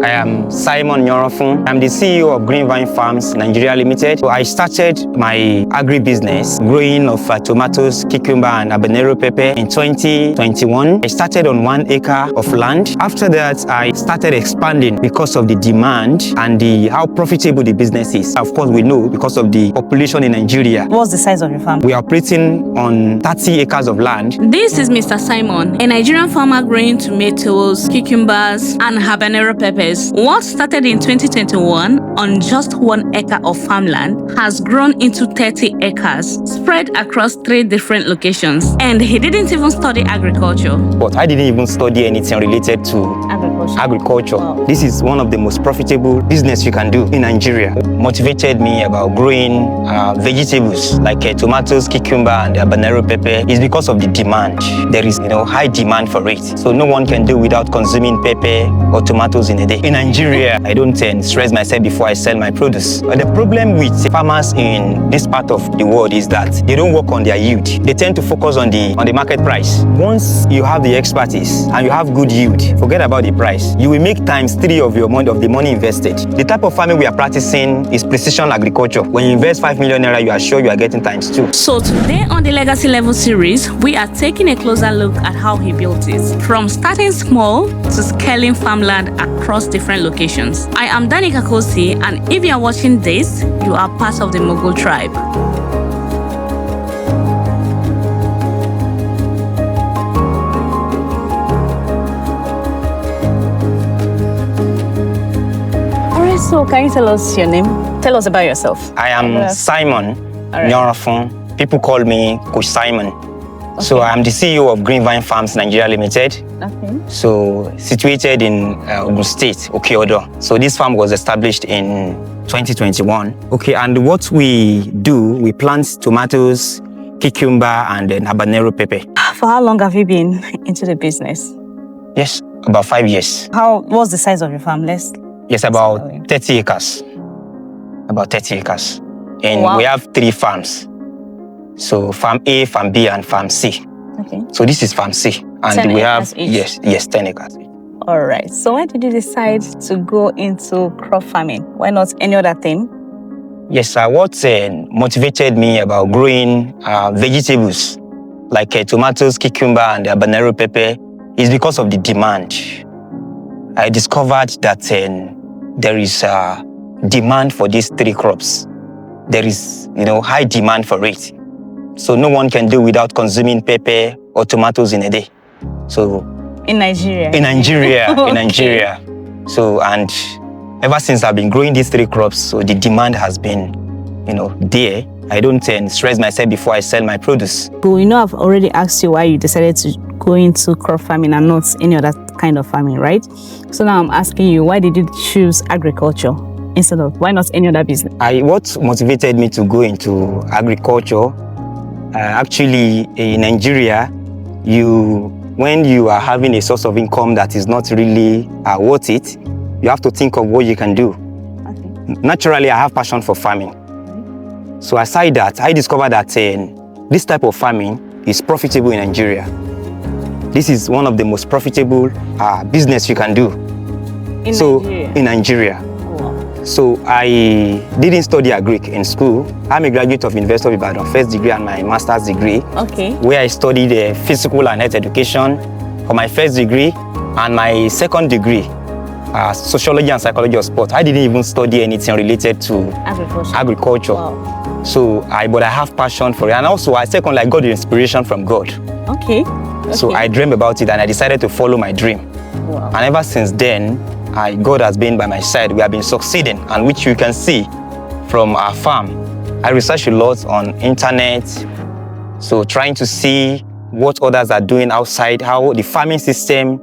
I am Simon Nyorofun. I'm the CEO of Greenvine Farms Nigeria Limited. So I started my agribusiness growing of tomatoes, cucumber and habanero pepper in 2021. I started on 1 acre of land. After that, I started expanding because of the demand and how profitable the business is. Of course, we know because of the population in Nigeria. What's the size of your farm? We are operating on 30 acres of land. This is Mr. Simon, a Nigerian farmer growing tomatoes, cucumbers, and habanero peppers. What started in 2021 on just 1 acre of farmland has grown into 30 acres, spread across 3 different locations. And he didn't even study agriculture. But I didn't even study anything related to agriculture. Wow. This is one of the most profitable business you can do in Nigeria. Motivated me about growing vegetables like tomatoes, cucumber, and habanero pepper is because of the demand. There is high demand for it. So no one can do without consuming pepper or tomatoes in a day. In Nigeria, I don't stress myself before I sell my produce. But the problem with farmers in this part of the world is that they don't work on their yield. They tend to focus on the market price. Once you have the expertise and you have good yield, forget about the price. You will make ×3 of the money invested. The type of farming we are practicing is precision agriculture. When you invest 5 million naira, you are sure you are getting ×2. So today on the Legacy Level series, we are taking a closer look at how he built it. From starting small to scaling farmland across different locations. I am Danica Kosi, and if you are watching this, you are part of the Mogul tribe. Alright, so can you tell us your name? Tell us about yourself. I am Simon Nyorofun. People call me Coach Simon. Okay. So I'm the CEO of Greenvine Farms Nigeria Limited. Okay. So situated in Ogun State, Okeodo. So this farm was established in 2021. Okay, and what we do, we plant tomatoes, cucumber, and then habanero pepper. For how long have you been into the business? Yes, about 5 years. What's the size of your farm? Yes, about 30 acres. About 30 acres. And we have 3 farms. So farm A, farm B, and farm C. Okay. So this is farm C. And we have, each. yes, 10 acres. All right. So why did you decide to go into crop farming? Why not any other thing? Yes, what motivated me about growing vegetables like tomatoes, cucumber, and habanero pepper is because of the demand. I discovered that there is demand for these 3 crops. There is, high demand for it. So no one can do without consuming pepper or tomatoes in a day. So in Nigeria. In Nigeria, okay. In Nigeria. So, and ever since I've been growing these 3 crops, so the demand has been, there. I don't stress myself before I sell my produce. But I've already asked you why you decided to go into crop farming and not any other kind of farming, right? So now I'm asking you, why did you choose agriculture instead of, why not any other business? What motivated me to go into agriculture, actually in Nigeria, when you are having a source of income that is not really worth it, you have to think of what you can do. Okay. Naturally, I have passion for farming. So aside that, I discovered that this type of farming is profitable in Nigeria. This is one of the most profitable business you can do. In Nigeria. Wow. So I didn't study agric in school. I'm a graduate of University of Ibadan, first degree and my master's degree. Okay. Where I studied physical and health education for my first degree, and my second degree, sociology and psychology of sport. I didn't even study anything related to agriculture. Wow. So but I have passion for it, and also I got the inspiration from God. Okay. So I dreamed about it and I decided to follow my dream. Wow. And ever since then, God has been by my side. We have been succeeding, and which you can see from our farm. I research a lot on internet, so trying to see what others are doing outside, how the farming system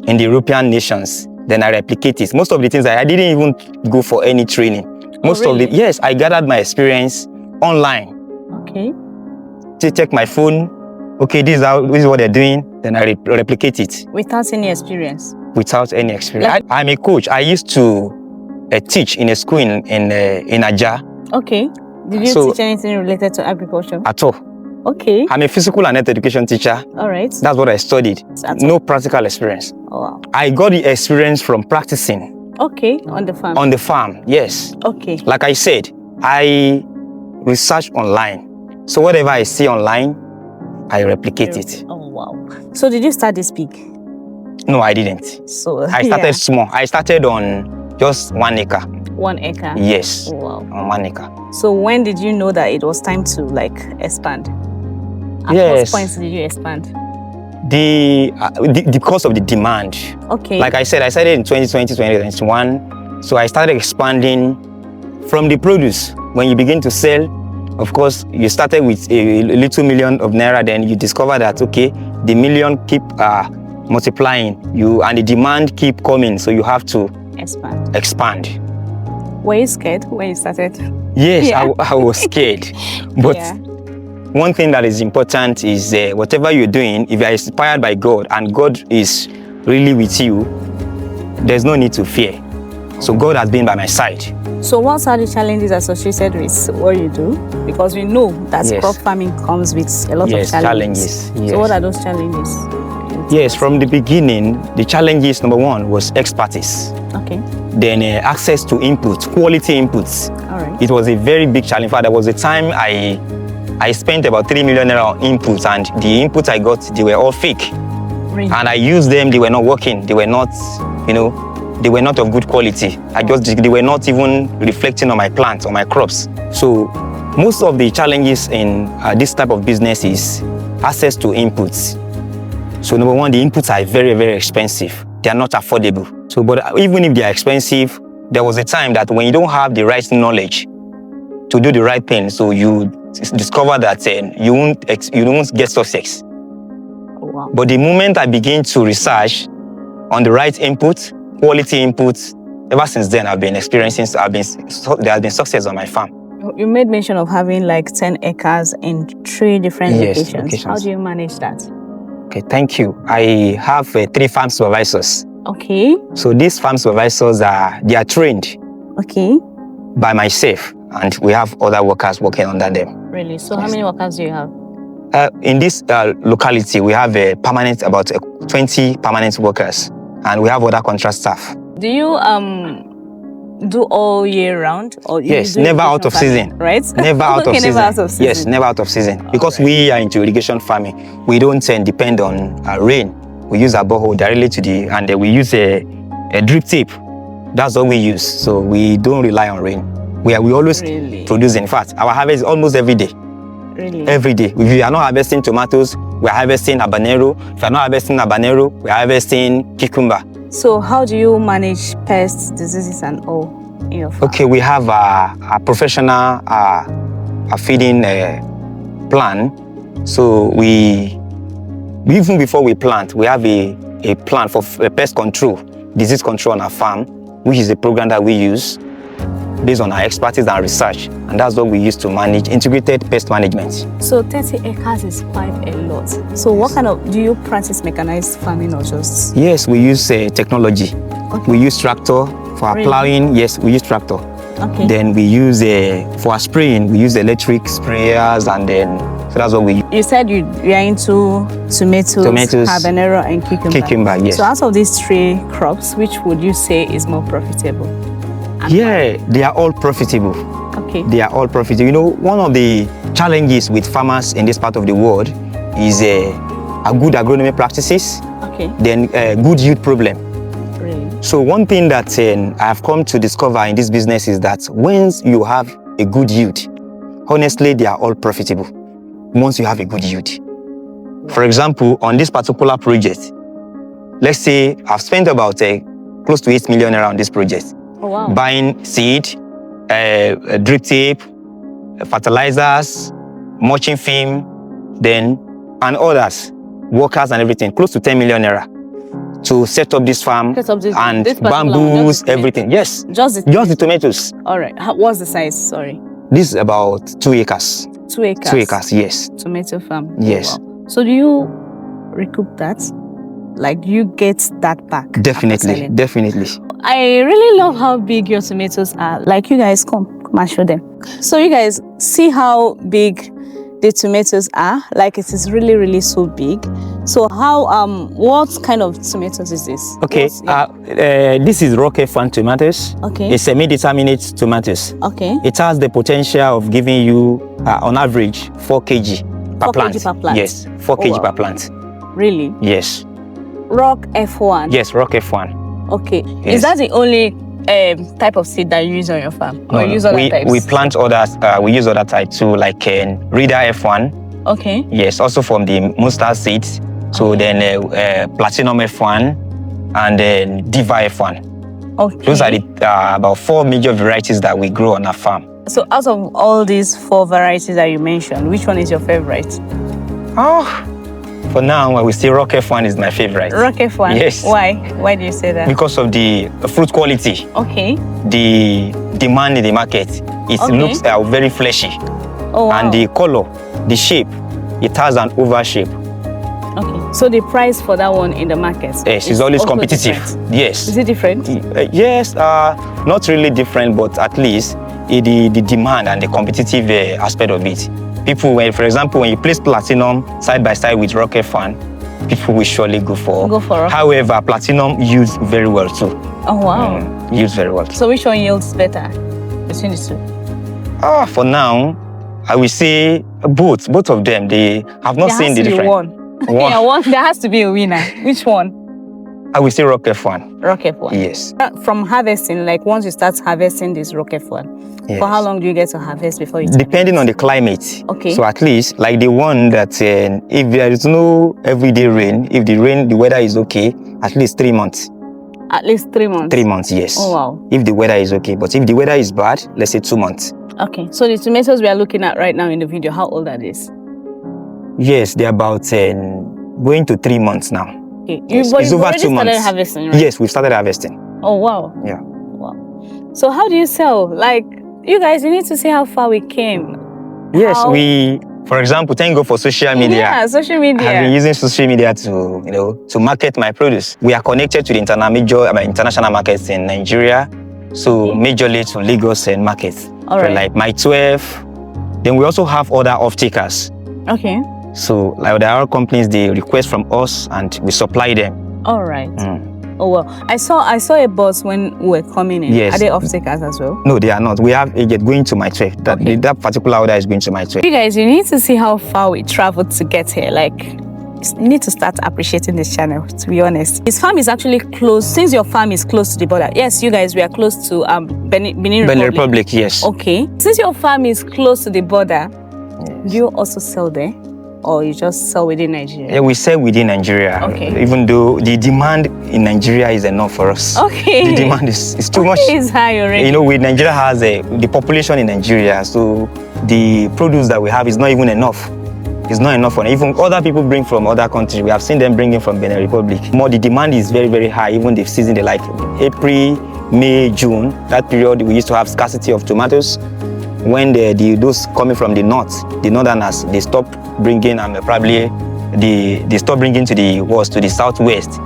in the European nations. Then I replicate it. Most of the things I didn't even go for any training. Yes, I gathered my experience online. Okay. To take my phone. Okay, this is what they're doing. Then I replicate it. Without any experience? Without any experience. I'm a coach. I used to teach in a school in Aja. Okay. Did you teach anything related to agriculture? At all. Okay. I'm a physical and health education teacher. All right. That's what I studied. No practical experience. Oh, wow. I got the experience from practicing. Okay, on the farm. On the farm, yes. Okay. Like I said, I research online. So whatever I see online, I replicate it. Oh, wow. So did you start this big? No, I didn't. So I started small. I started on just 1 acre. 1 acre? Yes. Oh, wow. On 1 acre. So when did you know that it was time to like expand? At Yes. what point did you expand? Because of the demand. Okay. Like I said, I started in 2020, 2021. So I started expanding from the produce. When you begin to sell, of course, you started with a little million of naira, then you discover that, okay, the million keep multiplying, and the demand keep coming, so you have to expand. Were you scared when you started? Yes, yeah. I was scared. But yeah. One thing that is important is whatever you're doing, if you are inspired by God and God is really with you, there's no need to fear. So God has been by my side. So what are the challenges associated with what you do? Because we know that crop farming comes with a lot of challenges. Yes. So what are those challenges? Yes, from the beginning, the challenges, number one, was expertise. Okay. Then access to inputs, quality inputs. All right. It was a very big challenge. In fact, there was a time I spent about 3 million naira on inputs, and the inputs I got, they were all fake. Really? And I used them, they were not working. They were not, they were not of good quality. They were not even reflecting on my plants, on my crops. So most of the challenges in this type of business is access to inputs. So number one, the inputs are very, very expensive. They are not affordable. So, but even if they are expensive, there was a time that when you don't have the right knowledge to do the right thing, so you discover that you won't get success. Oh, wow. But the moment I begin to research on the right input, quality inputs, ever since then I've been experiencing, there has been success on my farm. You made mention of having like 10 acres in 3 different locations. How do you manage that? Okay, thank you. I have 3 farm supervisors. Okay. So these farm supervisors they are trained. Okay. By myself, and we have other workers working under them. Really? So how many workers do you have? In this locality, we have about 20 permanent workers, and we have other contract staff. Do you do all year round? Or yes, never out of season. Right? Never out of season. Never out of season. Yes, never out of season. Because we are into irrigation farming, we don't depend on rain. We use a borehole directly to and we use a drip tape. That's all we use. So we don't rely on rain. We always produce. In fact, our harvest is almost every day. Really? Every day. If we are not harvesting tomatoes, we are harvesting habanero. If we are not harvesting habanero, we are harvesting cucumber. So how do you manage pests, diseases, and all in your farm? Okay, we have a professional feeding plan. So we even before we plant, we have a plan for pest control, disease control on our farm, which is a program that we use based on our expertise and research. And that's what we use to manage integrated pest management. So 30 acres is quite a lot. So what kind of, do you practice mechanized farming or just? Yes, we use technology. Okay. We use tractor for our plowing. Yes, we use tractor. Okay. Then we use, for our spraying, we use electric sprayers, and then, so that's what we use. You said you are into tomatoes, habanero, and cucumber. Cucumber, yes. So out of these 3 crops, which would you say is more profitable? Yeah, they are all profitable. Okay. They are all profitable. You know, one of the challenges with farmers in this part of the world is a good agronomy practices. Okay. Then good yield problem. Really? So one thing that I have come to discover in this business is that once you have a good yield, honestly, they are all profitable. Once you have a good yield. For example, on this particular project, let's say I've spent about close to 8 million around this project. Oh, wow. Buying seed, drip tape, fertilizers, mulching film, and others, workers and everything, close to 10 million naira to set up this farm and bamboos, everything. Yes, just the tomatoes. All right. What's the size? Sorry. This is about 2 acres. 2 acres? 2 acres, yes. Tomato farm? Yes. Wow. So do you recoup that? Like, do you get that back? Definitely, definitely. I really love how big your tomatoes are. Like, you guys come and show them. So you guys see how big the tomatoes are. Like it is really, really so big. So how what kind of tomatoes is this? Okay, this is Rock F1 tomatoes. Okay. It's semi-determinate tomatoes. Okay. It has the potential of giving you, on average, 4 kg per 4 plant. kg per plant? Yes, 4 kg per plant. Really? Yes. Rock F1? Yes, Rock F1. Okay. Yes. Is that the only type of seed that you use on your farm? No, or use other types? We plant others, we use other types too, like Reader F1. Okay. Yes, also from the mustard seeds. So then Platinum F1 and then Diva F1. Okay. Those are the about 4 major varieties that we grow on our farm. So out of all these 4 varieties that you mentioned, which one is your favorite? Oh, for now, I will say Rock F1 is my favorite. Rock F1? Yes. Why? Why do you say that? Because of the fruit quality. Okay. The demand in the market. It looks very fleshy. Oh, wow. And the color, the shape, it has an oval shape. Okay. So the price for that one in the market? Yes, it's always competitive. Different. Yes. Is it different? Yes, not really different, but at least the demand and the competitive aspect of it. People, for example, when you place Platinum side by side with Rock F1, people will surely go for Rock. However, Platinum yields very well too. Oh, wow. Yields very well. So which one yields better between the two? For now, I will say both of them. They have not seen the difference. One. Yeah, one. There has to be a winner. Which one? I will say Rock F1. Rock F1. Yes. From harvesting, like once you start harvesting this Rock F1, yes. For how long do you get to harvest before you? Depending on the climate. Okay. So at least like the one that if there is no everyday rain, if the weather is okay, at least 3 months. At least 3 months. 3 months, yes. Oh wow. If the weather is okay, but if the weather is bad, let's say 2 months. Okay. So the tomatoes we are looking at right now in the video, how old are these? Yes, they're about going to 3 months now. Okay. Yes. But it's you've over already 2 months. Started harvesting, right? Yes, we've started harvesting. Oh wow. Yeah. Wow. So how do you sell? Like you guys, you need to see how far we came. Yes, for example, thank God for social media. Yeah, social media. I've been using social media to market my produce. We are connected to the international markets in Nigeria, so majorly to Lagos and markets. All right. Like my 12. Then we also have other off-takers. Okay. So like there are companies, they request from us and we supply them. All right. Oh well, I saw a bus when we were coming in. Yes. Are they off-takers as well? No, they are not. We have agent going to my 12. That particular order is going to my 12. You guys, you need to see how far we traveled to get here. Like, you need to start appreciating this channel, to be honest. His farm is actually close. Since your farm is close to the border, yes, you guys, we are close to Benin Republic, yes. Okay. Since your farm is close to the border, do you also sell there? Or you just sell within Nigeria? Yeah, we sell within Nigeria. Okay. Even though the demand in Nigeria is enough for us. Okay. The demand is too much. It's high already. You know, Nigeria has the population in Nigeria, so the produce that we have is not even enough. It's not enough for even other people bring from other countries. We have seen them bringing from Benin Republic. The demand is very, very high. Even the season, like April, May, June, that period we used to have scarcity of tomatoes. When those coming from the north, the northerners, they stop bringing and probably they stop bringing to the southwest.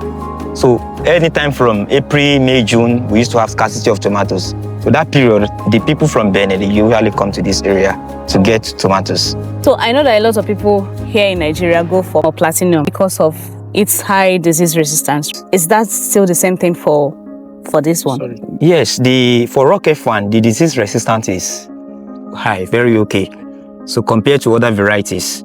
So anytime from April, May, June, we used to have scarcity of tomatoes. So that period, the people from Benin, they usually come to this area to get tomatoes. So I know that a lot of people here in Nigeria go for Platinum because of its high disease resistance. Is that still the same thing for this one? Sorry. Yes, for Rock F1, the disease resistance is high, very okay. So compared to other varieties,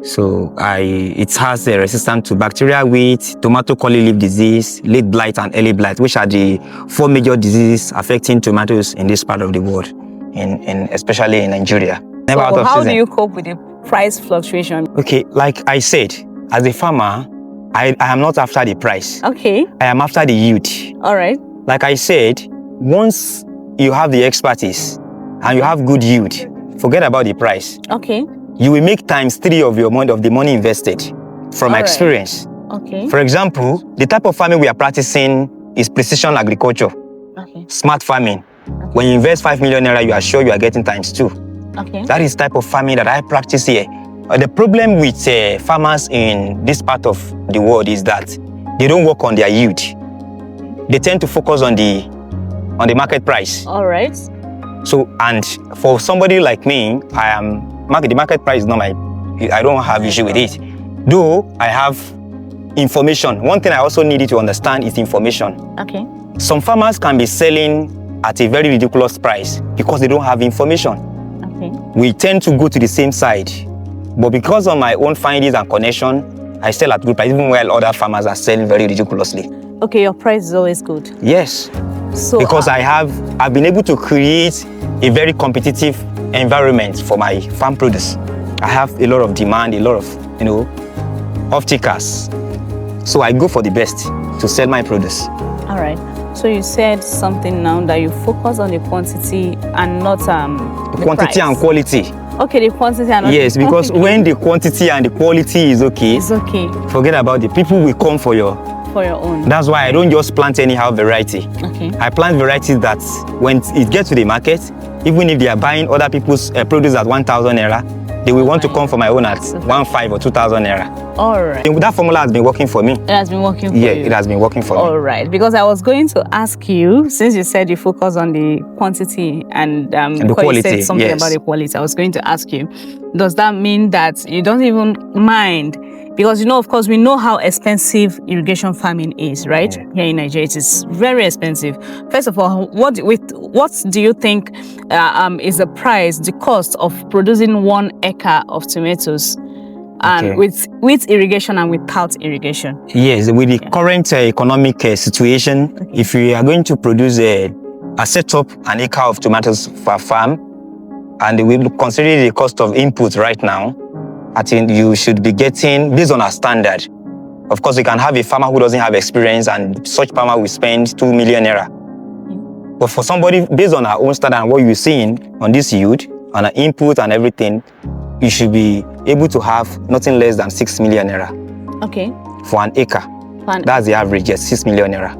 so it has a resistance to bacterial wilt, tomato curly leaf disease, late blight and early blight, which are the 4 major diseases affecting tomatoes in this part of the world, especially in Nigeria. Never out of how season. do you cope with the price fluctuation? Okay, like I said, as a farmer, I am not after the price. Okay. I am after the yield. All right. Like I said, once you have the expertise and you have good yield, forget about the price. Okay. You will make ×3 of the money invested from my experience. Okay. For example, the type of farming we are practicing is precision agriculture, smart farming. When you invest 5 million naira, you are sure you are getting ×2. Okay. That is the type of farming that I practice here. The problem with farmers in this part of the world is that they don't work on their yield. They tend to focus on the market price. All right. So, and for somebody like me, I am the market price is not I don't have issue with it. Though I have information. One thing I also need you to understand is information. Okay. Some farmers can be selling at a very ridiculous price because they don't have information. Okay. We tend to go to the same side. But because of my own findings and connection, I sell at good price, even while other farmers are selling very ridiculously. Okay, your price is always good. Yes. So because I've been able to create a very competitive environment for my farm produce. I have a lot of demand, a lot of, off-takers. So I go for the best to sell my produce. All right. So you said something now that you focus on the quantity and not the quantity price. and quality. Okay, the quantity and not yes, the because when the quantity and the quality is okay, it's okay. Forget about it. People will come for your own. That's why I don't just plant anyhow variety. Okay. I plant varieties that when it gets to the market, even if they are buying other people's produce at 1,000 naira, they will want to come for my own at 1,500 or 2,000 naira. All right. That formula has been working for me. It has been working for you. Yeah, it has been working for me. All right. Because I was going to ask you, since you said you focus on the quantity and the quality, you said something yes. about the quality, I was going to ask you, does that mean that you don't even mind? Because, of course, we know how expensive irrigation farming is, right? Yeah. Here in Nigeria, it is very expensive. First of all, what do you think is the price, the cost of producing 1 acre of tomatoes? And with irrigation and without irrigation? Yes, with the current economic situation, if we are going to produce a set up an acre of tomatoes for a farm, and we consider the cost of input right now, I think you should be getting, based on our standard. Of course, you can have a farmer who doesn't have experience, and such farmer will spend 2 million naira. But for somebody, based on our own standard and what you're seeing on this yield, on our input and everything, you should be able to have nothing less than 6 million naira. Okay. For an acre. That's the average, yes, 6 million naira.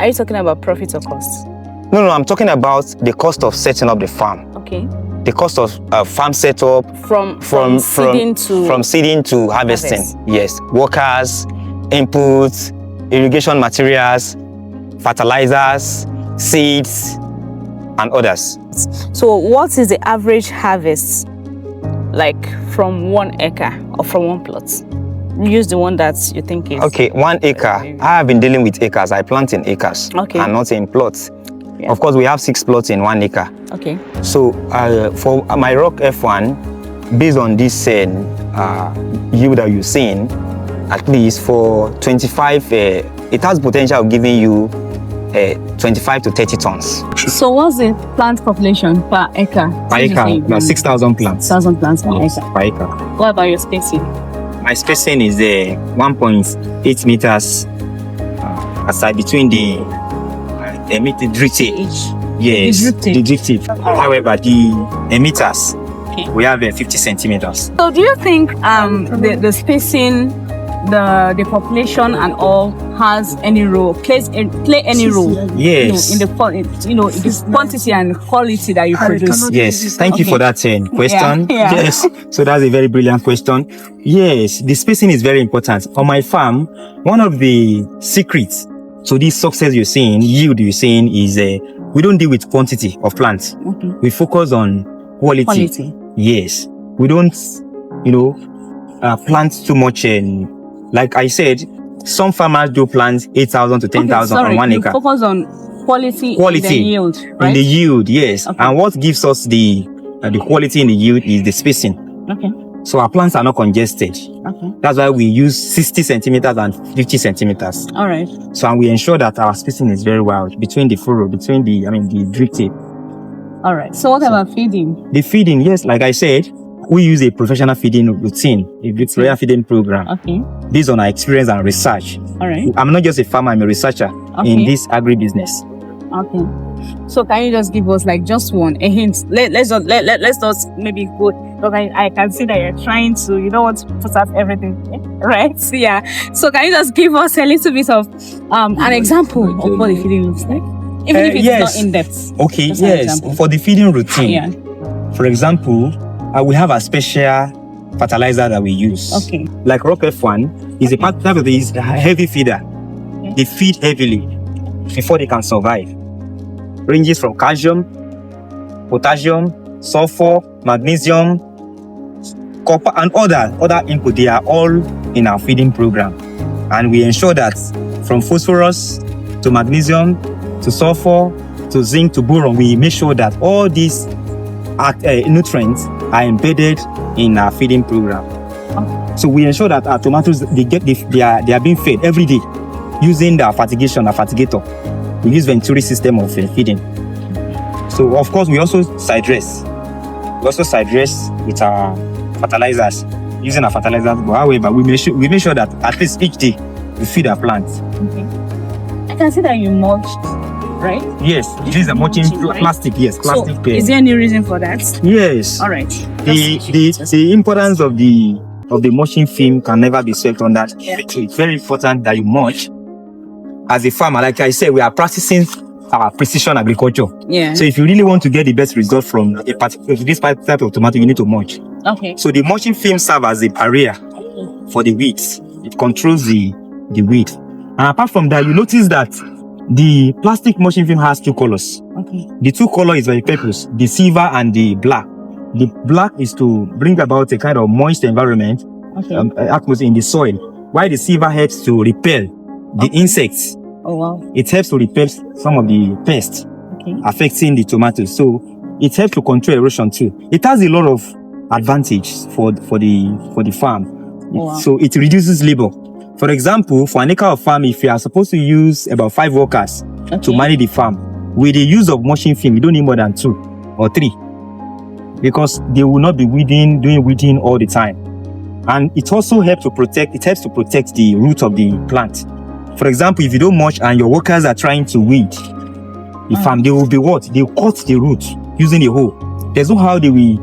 Are you talking about profit or cost? No, I'm talking about the cost of setting up the farm. Okay. The cost of farm setup from seeding to harvesting. Yes, workers, inputs, irrigation materials, fertilizers, seeds, and others. So, what is the average harvest like from 1 acre or from 1 plot? Use the one that you think is... Okay, 1 acre. I have been dealing with acres. I plant in acres and not in plots. Yeah. Of course, we have 6 plots in 1 acre. Okay. So, for my Rock F1, based on this yield that you're seeing, at least for 25, it has potential of giving you 25 to 30 tons. So, what's the plant population per acre? Per acre, about 6,000 plants. 6,000 plants per acre. Per acre. What about your spacing? My spacing is 1.8 meters aside between the drip tape. Yes, the drip tape. However, the emitters, we have 50 centimeters. So, do you think the spacing, the population, and all has any role? Play any role? Yes. In the quantity and quality that you produce. Yes. Thank you for that question. Yeah. Yes. So that's a very brilliant question. Yes, the spacing is very important. On my farm, one of the secrets to this success you're seeing, yield you're seeing, is we don't deal with quantity of plants. Okay. We focus on quality. Yes. We don't, plant too much. Like I said, some farmers do plant 8,000 to 10,000 on 1 acre. Focus on quality in the yield, right? In the yield, yes. Okay. And what gives us the quality in the yield is the spacing. Okay. So our plants are not congested. Okay. That's why we use 60 centimeters and 50 centimeters. All right. So and we ensure that our spacing is very well between the furrow, between the drip tape. All right. So what about feeding? The feeding, yes, like I said, we use a professional feeding routine, a prayer feeding program. Okay. Based on our experience and research. All right. I'm not just a farmer, I'm a researcher in this agribusiness. Okay. So can you just give us just a hint? Let's not maybe go, because I can see that you're trying to, want to put out everything, right? Yeah. So can you just give us a little bit of an example of what the feeding looks like? Even if it's not in depth. Okay, yes. For the feeding routine, for example, we have a special fertilizer that we use. Okay. Like Rock F1 is a part of this heavy feeder. Okay. They feed heavily before they can survive. Ranges from calcium, potassium, sulfur, magnesium, copper, and other input. They are all in our feeding program. And we ensure that from phosphorus to magnesium to sulfur to zinc to boron, we make sure that all these nutrients are embedded in our feeding program. So we ensure that our tomatoes, they are being fed every day using the fertigator. We use Venturi system of feeding. So of course we also side dress. With our fertilizers, using our fertilizers. But however, we make sure that at least each day we feed our plants. Okay. I can see that you mulched, right? Yes, this is a mulching plastic. Yes, plastic. So, is there any reason for that? Yes. All right. The importance of the mulching film can never be swept under. Yeah. It's very important that you mulch. As a farmer, like I said, we are practicing our precision agriculture. Yeah. So if you really want to get the best result from this type of tomato, you need to mulch. Okay. So the mulching film serves as a barrier for the weeds. It controls the weed. And apart from that, you notice that the plastic mulching film has two colors. Okay. The two colors is by purpose, the silver and the black. The black is to bring about a kind of moist environment, atmosphere in the soil, while the silver helps to repel the insects. Oh wow! It helps to repel some of the pests affecting the tomatoes. So it helps to control erosion too. It has a lot of advantage for the farm. Oh, wow. So it reduces labor. For example, for an acre of farm, if you are supposed to use about 5 workers to manage the farm, with the use of mulching film, you don't need more than 2 or 3, because they will not be doing weeding all the time. And it also helps to protect the root of the plant. For example, if you don't mulch and your workers are trying to weed the farm, they will be what? They will cut the root using a hoe. There's no how they will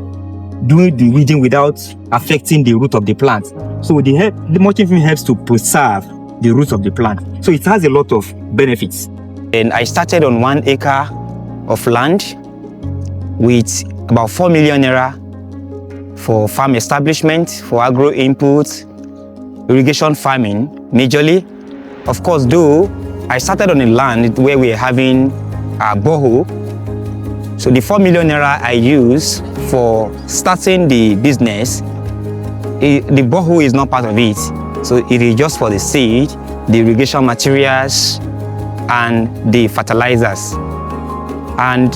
do the weeding without affecting the root of the plant. So the mulching film helps to preserve the roots of the plant. So it has a lot of benefits. And I started on 1 acre of land with about 4 million naira for farm establishment, for agro inputs, irrigation farming, majorly. Of course, though, I started on a land where we're having a borehole. So the 4 million naira I use for starting the business, the borehole is not part of it. So it is just for the seed, the irrigation materials, and the fertilizers. And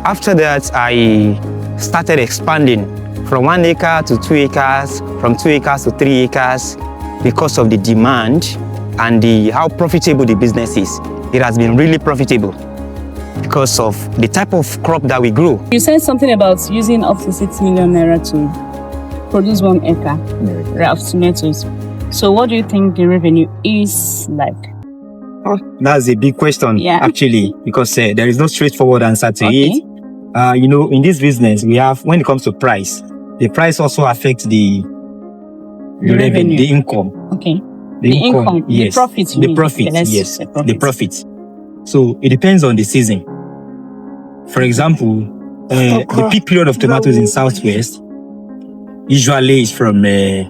after that, I started expanding from 1 acre to 2 acres, from 2 acres to 3 acres, because of the demand and how profitable the business is. It has been really profitable because of the type of crop that we grow. You said something about using up to 6 million naira to produce 1 acre of tomatoes. So what do you think the revenue is like? Oh, that's a big question, actually, because there is no straightforward answer to it. In this business, we have, when it comes to price, the price also affects the revenue, the income. Okay. The income, yes. The profit. The profit, yes. The profit. So it depends on the season. For example, the peak period of tomatoes in Southwest usually is from May,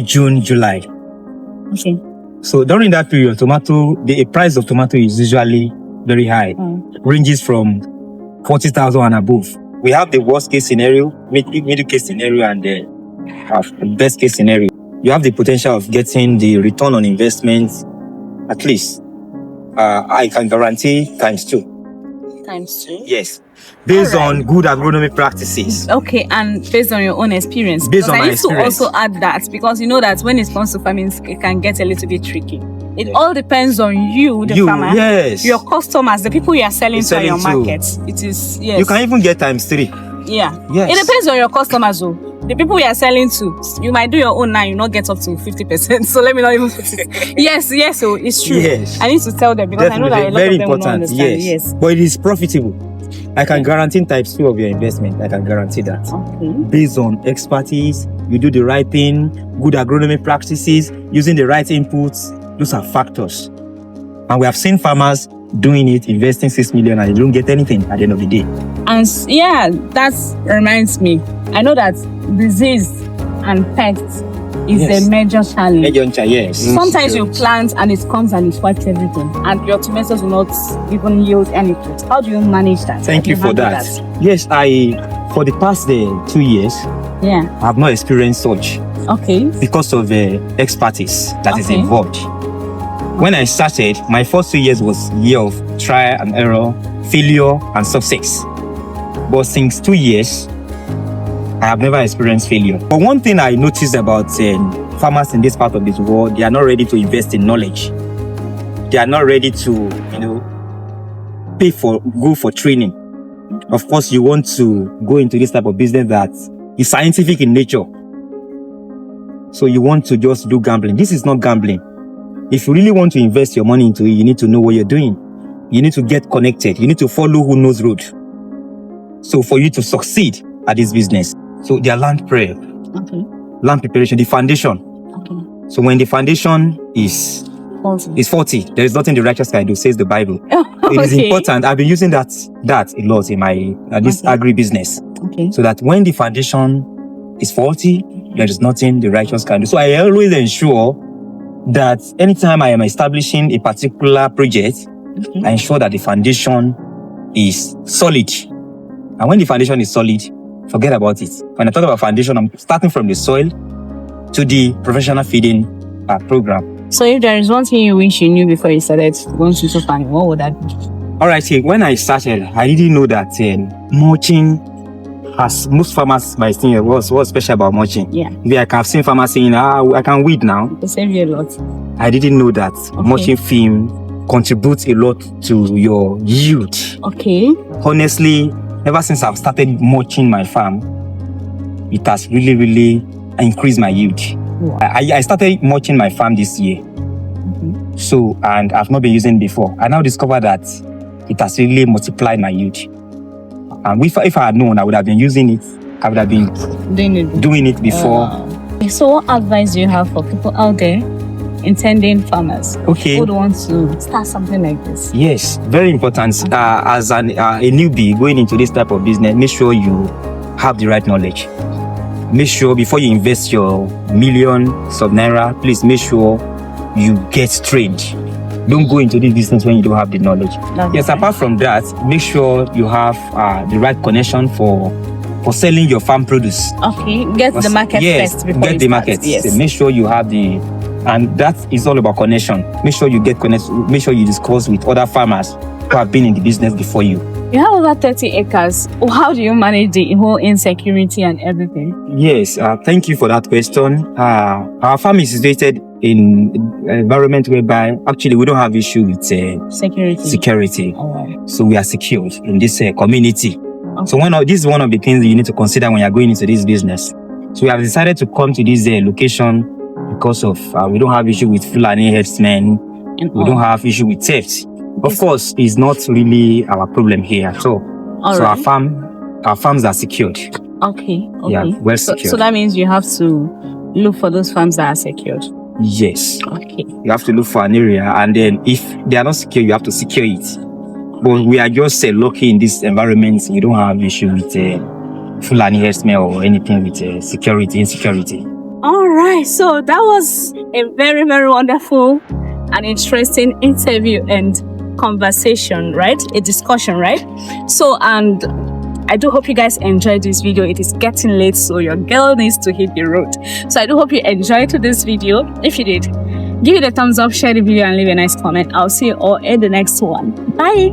June, July. Okay. So during that period, the price of tomato is usually very high. Ranges from 40,000 and above. We have the worst case scenario, middle case scenario, and the best case scenario. You have the potential of getting the return on investment, at least, I can guarantee ×2. ×2? Yes. Based on good agronomic practices. Okay, and based on your own experience. Based on my experience. To also add that, because you know that when it comes to farming, it can get a little bit tricky. It all depends on you, the farmer, your customers, the people you are selling to your market. It is, yes. You can even get ×3. Yeah. Yes. It depends on your customers, though. The people you are selling to, you might do your own now, you not get up to 50%. So let me not even put it. Yes, so it's true. Yes. I need to tell them because definitely. I know that a lot very of them important. will not understand. Yes. But it is profitable. I can guarantee ×2 of your investment. I can guarantee that. Okay. Based on expertise, you do the right thing, good agronomic practices, using the right inputs. Those are factors. And we have seen farmers doing it, investing 6 million, and they don't get anything at the end of the day. And that reminds me. I know that disease and pests is a major challenge. Yes. Sometimes you plant and it comes and it wipes everything, and your tomatoes will not even yield any fruit. How do you manage that? Thank you for that. Yes, For the past 2 years, Yeah. I have not experienced such Okay. because of expertise that is Okay. involved. When I started, my first 2 years was year of trial and error, failure and success. But since 2 years, I have never experienced failure. But one thing I noticed about farmers in this part of this world, they are not ready to invest in knowledge. They are not ready to, go for training. Of course, you want to go into this type of business that is scientific in nature. So you want to just do gambling. This is not gambling. If you really want to invest your money into it, you need to know what you're doing. You need to get connected. You need to follow who knows road. So for you to succeed at this business, so their land prep, land preparation, the foundation. So when the foundation is faulty, there is nothing the righteous can do, says the Bible. It is important. I've been using that a lot in my this agribusiness. So that when the foundation is faulty, there is nothing the righteous can do. So I always ensure that anytime I am establishing a particular project, I ensure that the foundation is solid. And when the foundation is solid, forget about it. When I talk about foundation, I'm starting from the soil to the professional feeding program. So if there is one thing you wish you knew before you started going to farming, what would that be? All right, when I started, I didn't know that mulching, as most farmers might think, what's special about mulching. Yeah. I have seen farmers saying, I can weed now. It save you a lot. I didn't know that mulching film contributes a lot to your yield. Okay. Honestly, ever since I've started mulching my farm, it has really, really increased my yield. Wow. I started mulching my farm this year. So, and I've not been using it before. I now discovered that it has really multiplied my yield. And if I had known, I would have been using it. I would have been doing it before. So what advice do you have for people out there, intending farmers, who would want to start something like this? Yes, very important. As a newbie going into this type of business, make sure you have the right knowledge. Make sure before you invest your millions of naira, please make sure you get trained. Don't go into this business when you don't have the knowledge. Yes, apart from that, make sure you have the right connection for selling your farm produce. Okay, get the market first. Get the market. Yes. So make sure you have and that is all about connection. Make sure you get connected. Make sure you discuss with other farmers who have been in the business before you. You have over 30 acres. How do you manage the whole insecurity and everything? Yes, thank you for that question. Our farm is situated in an environment whereby actually we don't have issue with security. So we are secured in this community. So this is one of the things that you need to consider when you're going into this business. So we have decided to come to this location because of we don't have issue with Fulani herdsmen. We don't have issue with theft. Of course, it's not really our problem here. So our farms are secured. Okay. Yeah, well secured. So that means you have to look for those farms that are secured. Yes. Okay. You have to look for an area, and then if they are not secure, you have to secure it. But we are just lucky in this environment. We don't have issue with Fulani herdsmen or anything with insecurity. All right. So that was a very, very wonderful and interesting interview and conversation, right? A discussion, right? So, and I do hope you guys enjoyed this video. It is getting late, so your girl needs to hit the road. So I do hope you enjoyed this video. If you did, give it a thumbs up, share the video, and leave a nice comment. I'll see you all in the next one. Bye.